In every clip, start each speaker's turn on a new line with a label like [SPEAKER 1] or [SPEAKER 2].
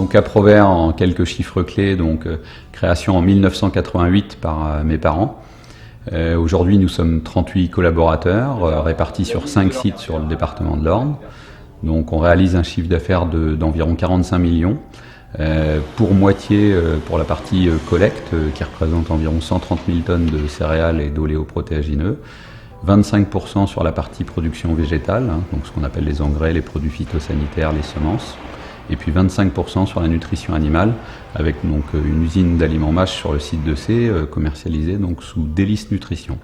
[SPEAKER 1] Donc Aprovert, en quelques chiffres clés, donc création en 1988 par mes parents. Aujourd'hui, nous sommes 38 collaborateurs répartis sur 5 sites sur le département de l'Orne. Donc on réalise un chiffre d'affaires d'environ 45 millions. Pour moitié pour la partie collecte qui représente environ 130 000 tonnes de céréales et d'oléoprotéagineux, 25% sur la partie production végétale, donc ce qu'on appelle les engrais, les produits phytosanitaires, les semences, et puis 25% sur la nutrition animale avec donc une usine d'aliments mâches sur le site de C commercialisée donc sous Délice Nutrition.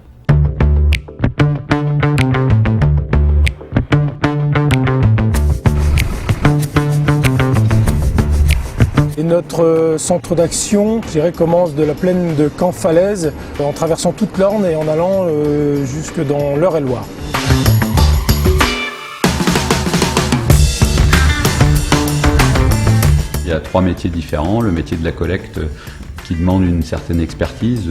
[SPEAKER 2] Et notre centre d'action, je dirais, commence de la plaine de Caen-Falaise, en traversant toute l'Orne et en allant jusque dans l'Eure-et-Loir.
[SPEAKER 1] Il y a 3 métiers différents. Le métier de la collecte qui demande une certaine expertise,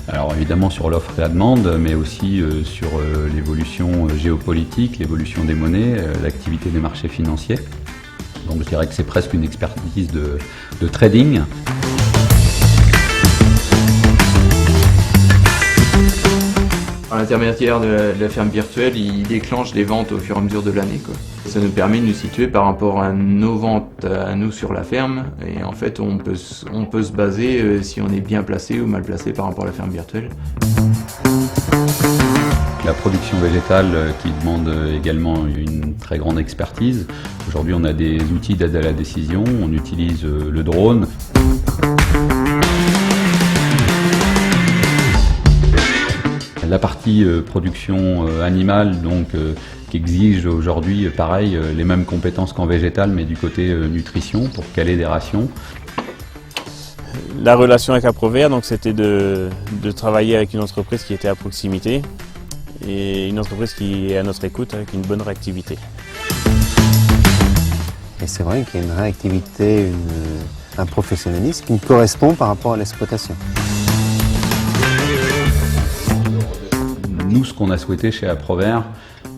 [SPEAKER 1] alors évidemment sur l'offre et la demande, mais aussi sur l'évolution géopolitique, l'évolution des monnaies, l'activité des marchés financiers. Donc je dirais que c'est presque une expertise de trading.
[SPEAKER 3] Par l'intermédiaire de la ferme virtuelle, il déclenche des ventes au fur et à mesure de l'année. Ça nous permet de nous situer par rapport à nos ventes à nous sur la ferme. Et en fait, on peut se baser si on est bien placé ou mal placé par rapport à la ferme virtuelle.
[SPEAKER 1] La production végétale qui demande également une très grande expertise. Aujourd'hui, on a des outils d'aide à la décision, on utilise le drone. La partie production animale, donc, qui exige aujourd'hui, pareil, les mêmes compétences qu'en végétal, mais du côté nutrition, pour caler des rations.
[SPEAKER 4] La relation avec Aprovert, donc, c'était de travailler avec une entreprise qui était à proximité et une entreprise qui est à notre écoute avec une bonne réactivité.
[SPEAKER 5] Et c'est vrai qu'il y a une réactivité, un professionnalisme qui me correspond par rapport à l'exploitation.
[SPEAKER 1] Nous, ce qu'on a souhaité chez Aprovert,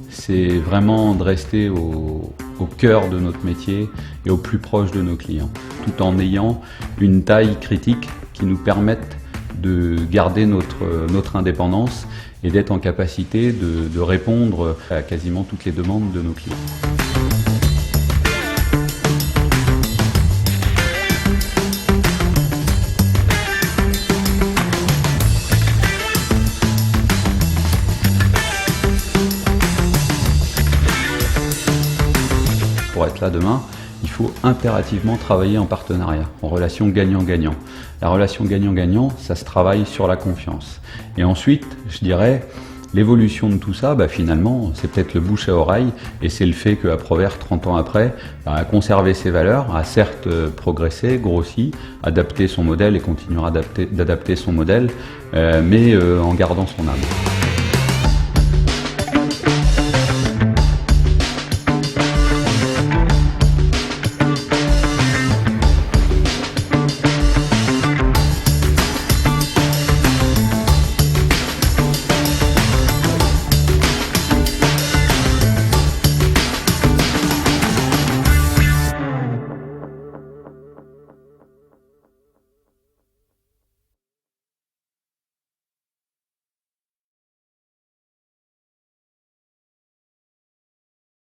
[SPEAKER 1] c'est vraiment de rester au cœur de notre métier et au plus proche de nos clients, tout en ayant une taille critique qui nous permette de garder notre indépendance et d'être en capacité de répondre à quasiment toutes les demandes de nos clients. Pour être là demain, il faut impérativement travailler en partenariat, en relation gagnant-gagnant. La relation gagnant-gagnant, ça se travaille sur la confiance. Et ensuite, je dirais, l'évolution de tout ça, finalement, c'est peut-être le bouche à oreille, et c'est le fait qu'Aprovert, 30 ans après, a conservé ses valeurs, a certes progressé, grossi, adapté son modèle et continuera d'adapter son modèle, mais en gardant son âme.